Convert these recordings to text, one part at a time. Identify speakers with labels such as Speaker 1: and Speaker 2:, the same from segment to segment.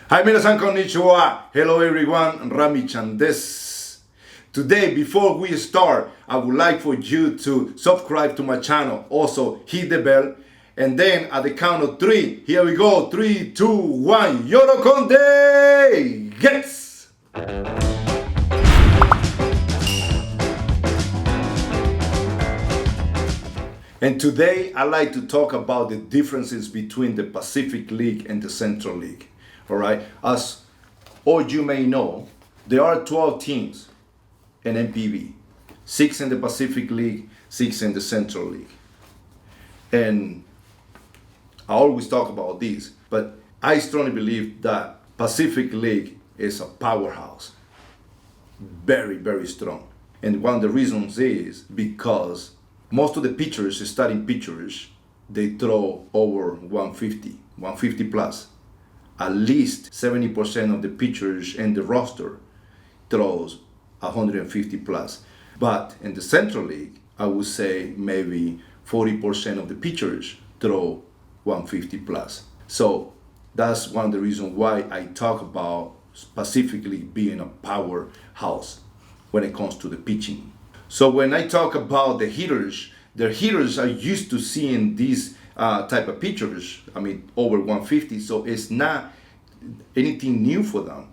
Speaker 1: はい、皆さんこんにちは。Hello everyone, ラミちゃんです。Today, before we start, I would like for you to subscribe to my channel. Also, hit the bell. And then at the count of 3, here we go. 3, 2, 1. 喜んで Yes! And today, I'd like to talk about the differences between the Pacific League and the Central League. All right, as all you may know, there are 12 teams in NPB, 6 in the Pacific League, 6 in the Central League. And I always talk about this, but I strongly believe that Pacific League is a powerhouse, very, very strong. And one of the reasons is because most of the pitchers, starting pitchers, they throw over 150 plus. At least 70% of the pitchers in the roster throws 150 plus. But in the Central League, I would say maybe 40% of the pitchers throw 150 plus. So that's one of the reasons why I talk about Pacific League being a powerhouse when it comes to the pitching. So when I talk about the hitters are used to seeing these type of pitchers, over 150, so it's not anything new for them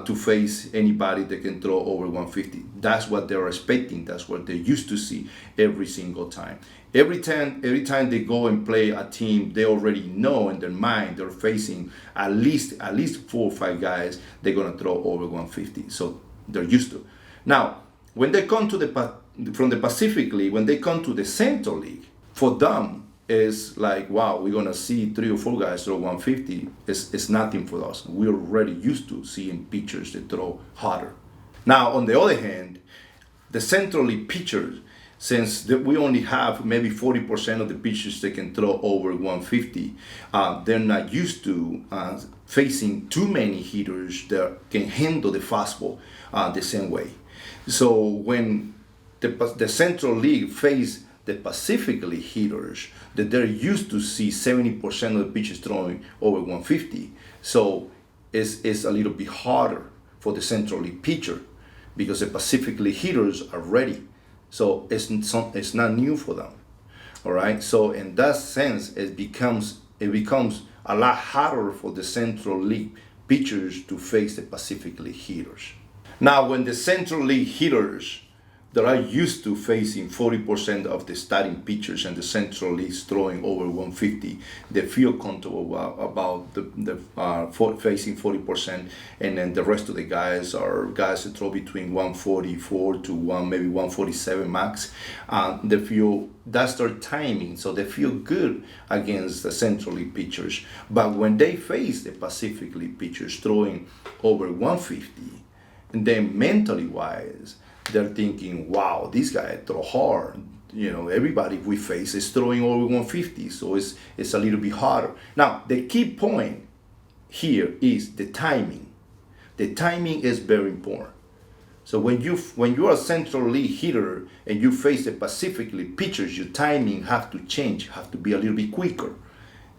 Speaker 1: to face anybody that can throw over 150. That's what they're expecting. That's what they're used to see every single time. Every time they go and play a team, they already know in their mind they're facing at least 4 or 5 guys they're gonna throw over 150. So they're used to. Now, when they come to from the Pacific League, when they come to the Central League, for them, it's like, wow, we're gonna see 3 or 4 guys throw 150. It's nothing for us. We're already used to seeing pitchers that throw harder. Now, on the other hand, the Central League pitchers, since we only have maybe 40% of the pitchers that can throw over 150, they're not used to facing too many hitters that can handle the fastball the same way. So when the Central League face the Pacific League hitters, that they're used to see 70% of the pitchers throwing over 150. So it's a little bit harder for the Central League pitcher because the Pacific League hitters are ready. So it's not new for them. All right. So in that sense, it becomes a lot harder for the Central League pitchers to face the Pacific League hitters. Now, when the Central League hitters that are used to facing 40% of the starting pitchers and the Central Leagues throwing over 150, they feel comfortable about facing 40%, and then the rest of the guys are guys that throw between 144 to maybe 147 max. They feel that's their timing, so they feel good against the Central League pitchers. But when they face the Pacific League pitchers throwing over 150, and then mentally wise, they're thinking, wow, this guy throw hard. Everybody we face is throwing over 150, so it's a little bit harder. Now, the key point here is the timing. The timing is very important. So when you are a Central League hitter and you face the Pacific League pitchers, your timing have to change, have to be a little bit quicker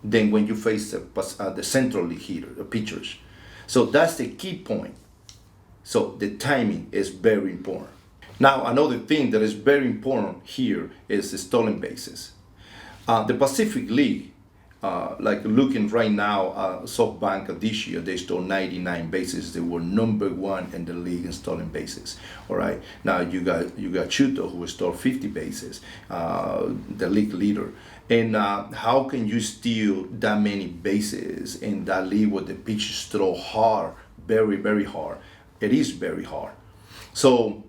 Speaker 1: than when you face the Central League pitchers. So that's the key point. So the timing is very important. Now, another thing that is very important here is the stolen bases. The Pacific League, like looking right now, SoftBank this year, they stole 99 bases. They were number 1 in the league in stolen bases. All right. Now you got Chuto, who stole 50 bases, the league leader. And how can you steal that many bases in that league where the pitchers throw hard, very, very hard? It is very hard. So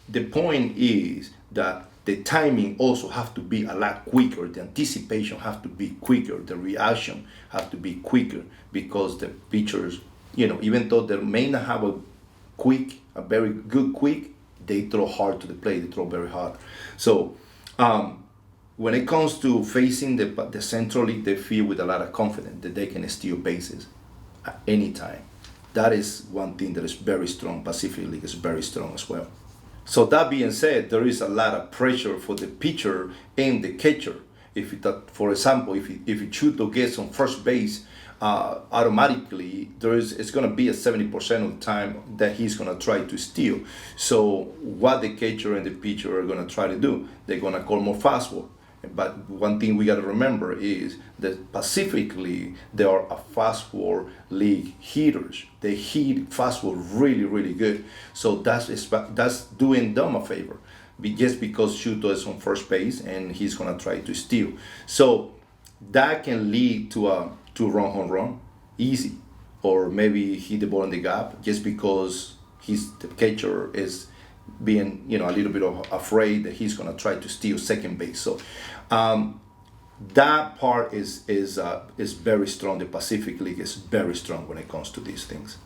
Speaker 1: the point is that the timing also have to be a lot quicker. The anticipation have to be quicker. The reaction have to be quicker because the pitchers, even though they may not have a very good quick, they throw hard to the plate. They throw very hard. So when it comes to facing the Central League, they feel with a lot of confidence that they can steal bases at any time. That is one thing that is very strong. Pacific League is very strong as well. So that being said, there is a lot of pressure for the pitcher and the catcher. For example, if Chuto gets on first base automatically it's going to be a 70% of the time that he's going to try to steal. So what the catcher and the pitcher are going to try to do, they're going to call more fastball. But one thing we got to remember is that Pacific League, they are a fastball league hitters. They hit fastball really, really good. So that's doing them a favor. Just because Shuto is on first base and he's going to try to steal. So that can lead to a two-run home run, easy. Or maybe hit the ball in the gap just because the catcher is being, a little bit afraid that he's going to try to steal second base. So that part is very strong. The Pacific League is very strong when it comes to these things.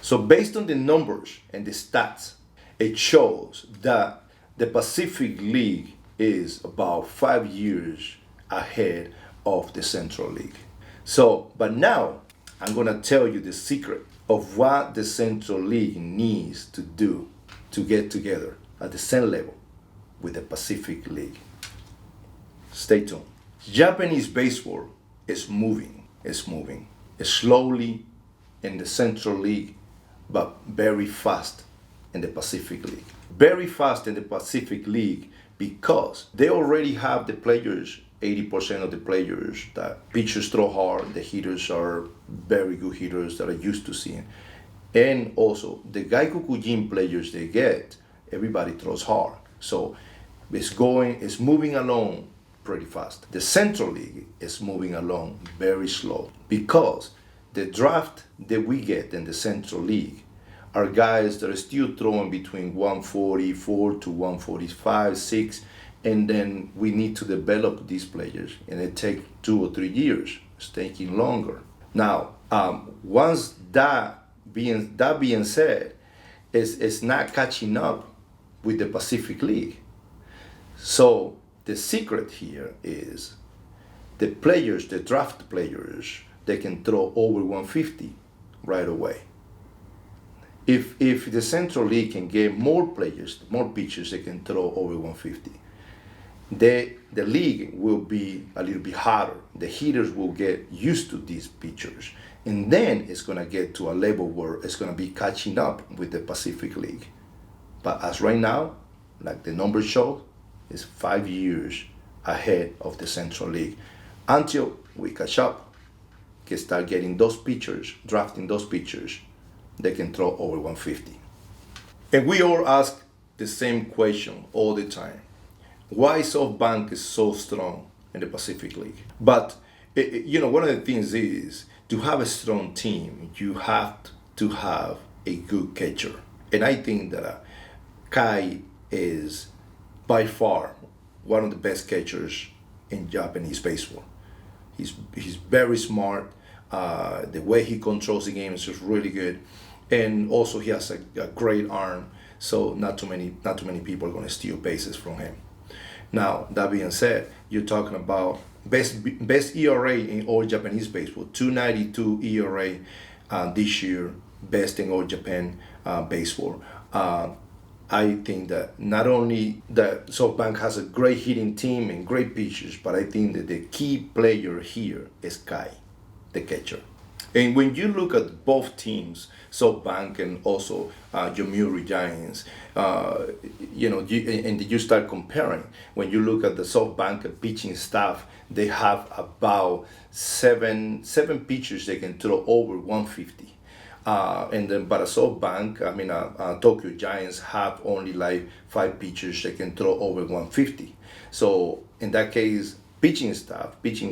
Speaker 1: So based on the numbers and the stats, it shows that the Pacific League is about 5 years ahead of the Central League. So, but now I'm going to tell you the secret of what the Central League needs to do to get together at the same level with the Pacific League. Stay tuned. Japanese baseball is moving. It's slowly in the Central League, but very fast in the Pacific League. Very fast in the Pacific League because they already have the players, 80% of the players that pitchers throw hard, the hitters are very good hitters that are used to seeing. And also the Gaikokujin players they get, everybody throws hard. So it's moving along pretty fast. The Central League is moving along very slow because the draft that we get in the Central League are guys that are still throwing between 144 to 145, 6, and then we need to develop these players, and it takes 2 or 3 years. It's taking longer. Now, once that being said, it's not catching up with the Pacific League. So the secret here is the draft players, they can throw over 150 right away. If the Central League can get more players, more pitchers, they can throw over 150. The league will be a little bit harder. The hitters will get used to these pitchers. And then it's going to get to a level where it's going to be catching up with the Pacific League. But as right now, like the numbers show, it's 5 years ahead of the Central League. Until we catch up, can start getting those pitchers, drafting those pitchers, they can throw over 150. And we all ask the same question all the time. Why SoftBank is so strong in the Pacific League? But, one of the things is, to have a strong team, you have to have a good catcher. And I think that Kai is by far one of the best catchers in Japanese baseball. He's very smart. The way he controls the game is just really good. And also he has a great arm. So not too many people are going to steal bases from him. Now, that being said, you're talking about best ERA in all Japanese baseball, 2.92 ERA this year, best in all Japan baseball. I think that not only that SoftBank has a great hitting team and great pitchers, but I think that the key player here is Kai, the catcher. And when you look at both teams, SoftBank and also Yomiuri Giants, and you start comparing. When you look at the SoftBank pitching staff, they have about seven pitchers they can throw over 150. And then, but a SoftBank, Tokyo Giants have only like 5 pitchers that can throw over 150. So in that case, pitching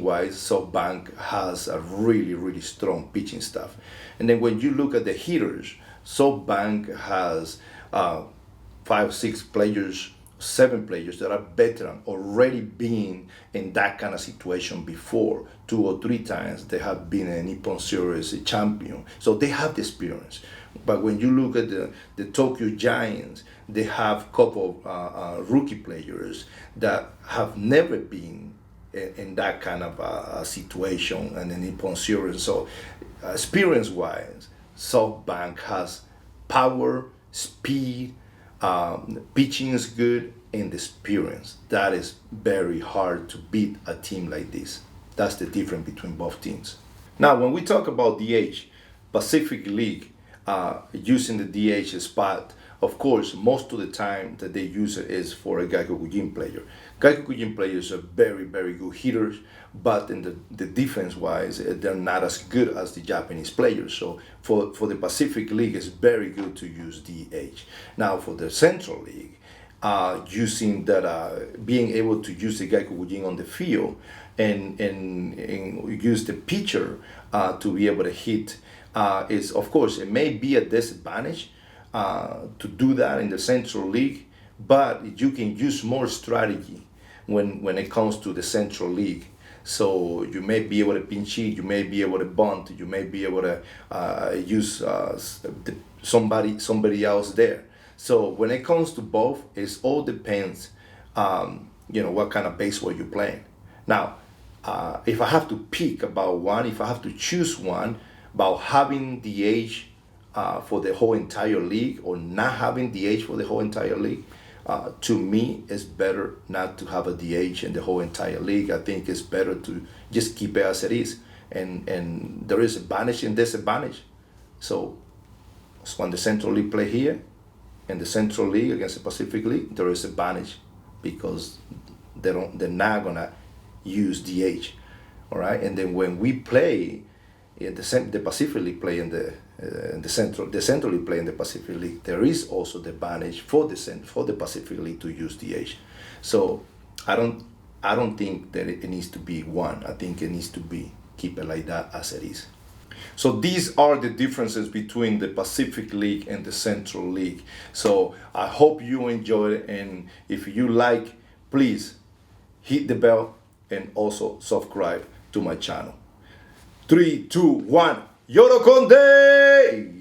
Speaker 1: wise, SoftBank has a really, really strong pitching staff. And then when you look at the hitters, SoftBank has 5, 6 players, 7 players that are veteran, already been in that kind of situation before. 2 or 3 times they have been a Nippon Series champion, so they have the experience. But when you look at the Tokyo Giants, they have a couple of rookie players that have never been in that kind of a situation and the Nippon Series. So experience-wise, SoftBank has power, speed, pitching is good, and experience. That is very hard to beat a team like this. That's the difference between both teams. Now, when we talk about DH, Pacific League, using the DH spot, of course, most of the time that they use it is for a Gaikokujin player. Gaikokujin players are very, very good hitters, but in the defense-wise, they're not as good as the Japanese players. So for the Pacific League, it's very good to use DH. Now, for the Central League, using that, being able to use the Gaikokujin on the field and use the pitcher to be able to hit is, of course, it may be a disadvantage to do that in the Central League, but you can use more strategy when it comes to the Central League. So you may be able to pinch hit, you may be able to bunt, you may be able to use somebody else there. So when it comes to both, it all depends, what kind of baseball you're playing. Now, if I have to pick about one, if I have to choose one, about having DH for the whole entire league or not having DH for the whole entire league, to me, it's better not to have a DH in the whole entire league. I think it's better to just keep it as it is. And there is advantage and disadvantage. So when the Central League play here, and the Central League against the Pacific League, there is advantage because they're not gonna use DH, all right. And then when we play, the Pacific League play in the Central League play in the Pacific League, there is also the advantage for the Pacific League to use DH. So I don't think that it needs to be one. I think it needs to be keep it like that as it is. So these are the differences between the Pacific League and the Central League. So I hope you enjoyed it, and if you like, please hit the bell and also subscribe to my channel. 3, 2, 1, Yorokonde!